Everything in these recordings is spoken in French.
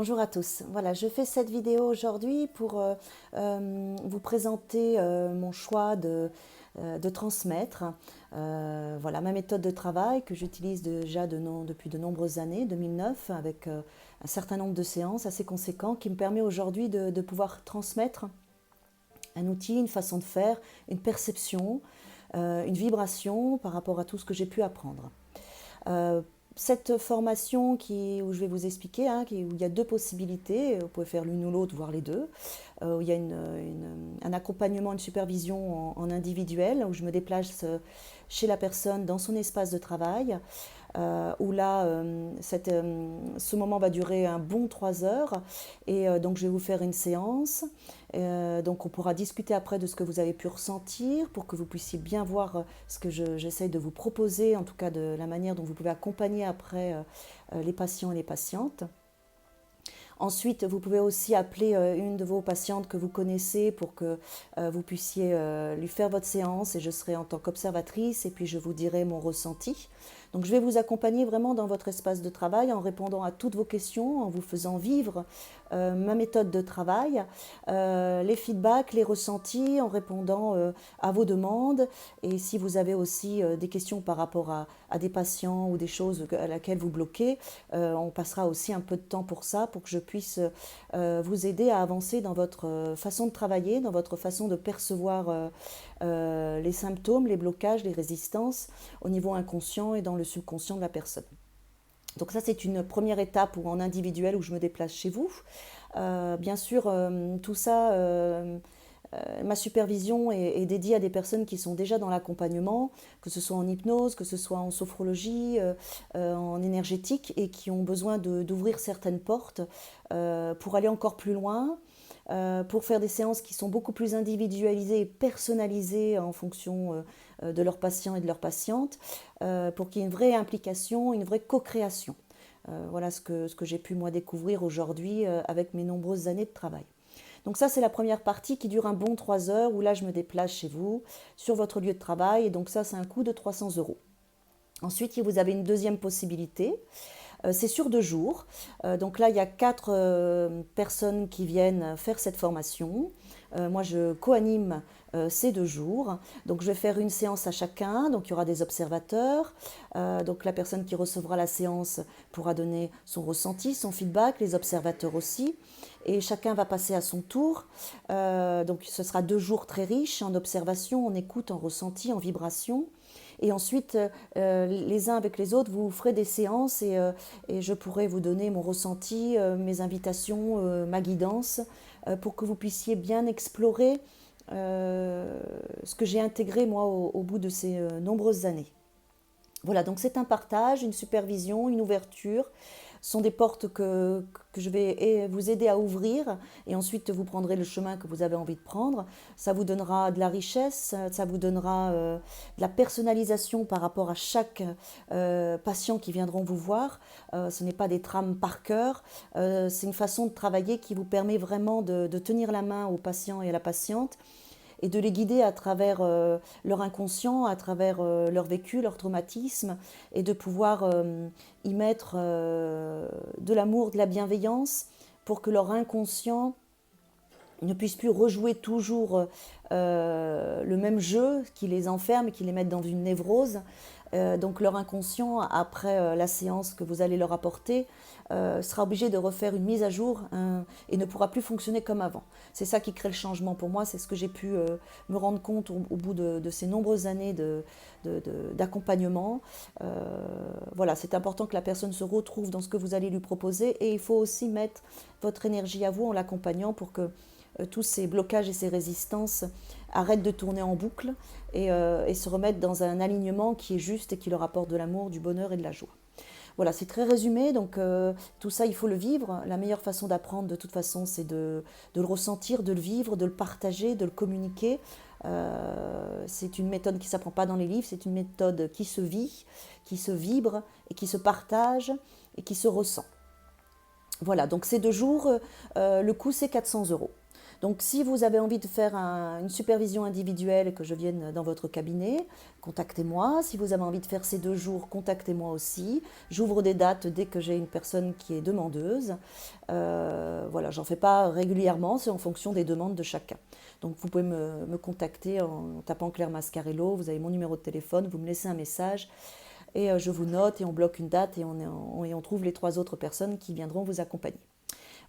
Bonjour à tous. Voilà, je fais cette vidéo aujourd'hui pour vous présenter mon choix de transmettre voilà, ma méthode de travail que j'utilise déjà depuis de nombreuses années, 2009, avec un certain nombre de séances assez conséquents qui me permet aujourd'hui de pouvoir transmettre un outil, une façon de faire, une perception, une vibration par rapport à tout ce que j'ai pu apprendre. Euh, cette formation où je vais vous expliquer, où il y a deux possibilités, vous pouvez faire l'une ou l'autre, voire les deux, où il y a un accompagnement, une supervision en individuel, où je me déplace chez la personne dans son espace de travail, où là, ce moment va durer un bon 3 heures. Et donc, je vais vous faire une séance. Donc, on pourra discuter après de ce que vous avez pu ressentir pour que vous puissiez bien voir ce que j'essaye de vous proposer, en tout cas de la manière dont vous pouvez accompagner après les patients et les patientes. Ensuite, vous pouvez aussi appeler une de vos patientes que vous connaissez pour que vous puissiez lui faire votre séance et je serai en tant qu'observatrice et puis je vous dirai mon ressenti. Donc je vais vous accompagner vraiment dans votre espace de travail en répondant à toutes vos questions, en vous faisant vivre ma méthode de travail, les feedbacks, les ressentis, en répondant à vos demandes. Et si vous avez aussi des questions par rapport à des patients ou des choses à laquelle vous bloquez, on passera aussi un peu de temps pour ça, pour que je puisse vous aider à avancer dans votre façon de travailler, dans votre façon de percevoir les symptômes, les blocages, les résistances au niveau inconscient et dans le subconscient de la personne. Donc ça, c'est une première étape où en individuel où je me déplace chez vous. Bien sûr, tout ça, ma supervision est dédiée à des personnes qui sont déjà dans l'accompagnement, que ce soit en hypnose, que ce soit en sophrologie, en énergétique, et qui ont besoin d'ouvrir certaines portes pour aller encore plus loin, pour faire des séances qui sont beaucoup plus individualisées et personnalisées en fonction de leurs patients et de leurs patientes, pour qu'il y ait une vraie implication, une vraie co-création. Voilà ce que j'ai pu moi découvrir aujourd'hui avec mes nombreuses années de travail. Donc ça, c'est la première partie qui dure un bon 3 heures, où là, je me déplace chez vous, sur votre lieu de travail, et donc ça, c'est un coût de 300 euros. Ensuite, vous avez une deuxième possibilité, c'est sur 2 jours. Donc là, il y a 4 personnes qui viennent faire cette formation. Moi, je co-anime ces 2 jours. Donc, je vais faire une séance à chacun. Donc, il y aura des observateurs. Donc, la personne qui recevra la séance pourra donner son ressenti, son feedback, les observateurs aussi. Et chacun va passer à son tour. Donc, ce sera 2 jours très riches en observation, en écoute, en ressenti, en vibration. Et ensuite, les uns avec les autres, vous ferez des séances et je pourrai vous donner mon ressenti, mes invitations, ma guidance, pour que vous puissiez bien explorer ce que j'ai intégré moi au bout de ces nombreuses années. Voilà, donc c'est un partage, une supervision, une ouverture. Ce sont des portes que je vais vous aider à ouvrir et ensuite vous prendrez le chemin que vous avez envie de prendre. Ça vous donnera de la richesse, ça vous donnera de la personnalisation par rapport à chaque patient qui viendront vous voir. Ce n'est pas des trames par cœur, c'est une façon de travailler qui vous permet vraiment de tenir la main au patient et à la patiente et de les guider à travers leur inconscient, à travers leur vécu, leur traumatisme, et de pouvoir y mettre de l'amour, de la bienveillance, pour que leur inconscient ne puisse plus rejouer toujours le même jeu qui les enferme et qui les met dans une névrose. Donc leur inconscient, après la séance que vous allez leur apporter, sera obligé de refaire une mise à jour et ne pourra plus fonctionner comme avant. C'est ça qui crée le changement pour moi, c'est ce que j'ai pu me rendre compte au bout de ces nombreuses années d'accompagnement. Voilà, c'est important que la personne se retrouve dans ce que vous allez lui proposer et il faut aussi mettre votre énergie à vous en l'accompagnant pour que tous ces blocages et ces résistances arrêtent de tourner en boucle et se remettent dans un alignement qui est juste et qui leur apporte de l'amour, du bonheur et de la joie. Voilà, c'est très résumé, donc tout ça, il faut le vivre. La meilleure façon d'apprendre, de toute façon, c'est de le ressentir, de le vivre, de le partager, de le communiquer. C'est une méthode qui ne s'apprend pas dans les livres, c'est une méthode qui se vit, qui se vibre et qui se partage et qui se ressent. Voilà, donc ces 2 jours, le coût c'est 400 euros. Donc si vous avez envie de faire une supervision individuelle et que je vienne dans votre cabinet, contactez-moi. Si vous avez envie de faire ces 2 jours, contactez-moi aussi. J'ouvre des dates dès que j'ai une personne qui est demandeuse. Voilà, j'en fais pas régulièrement, c'est en fonction des demandes de chacun. Donc vous pouvez me contacter en tapant Claire Mascarello, vous avez mon numéro de téléphone, vous me laissez un message et je vous note et on bloque une date et on trouve les 3 autres personnes qui viendront vous accompagner.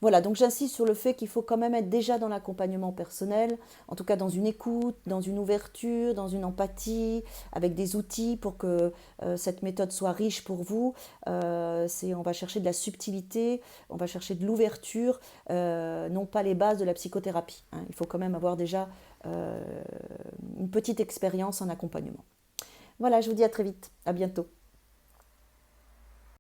Voilà, donc j'insiste sur le fait qu'il faut quand même être déjà dans l'accompagnement personnel, en tout cas dans une écoute, dans une ouverture, dans une empathie, avec des outils pour que cette méthode soit riche pour vous. On va chercher de la subtilité, on va chercher de l'ouverture, non pas les bases de la psychothérapie, hein. Il faut quand même avoir déjà une petite expérience en accompagnement. Voilà, je vous dis à très vite, à bientôt.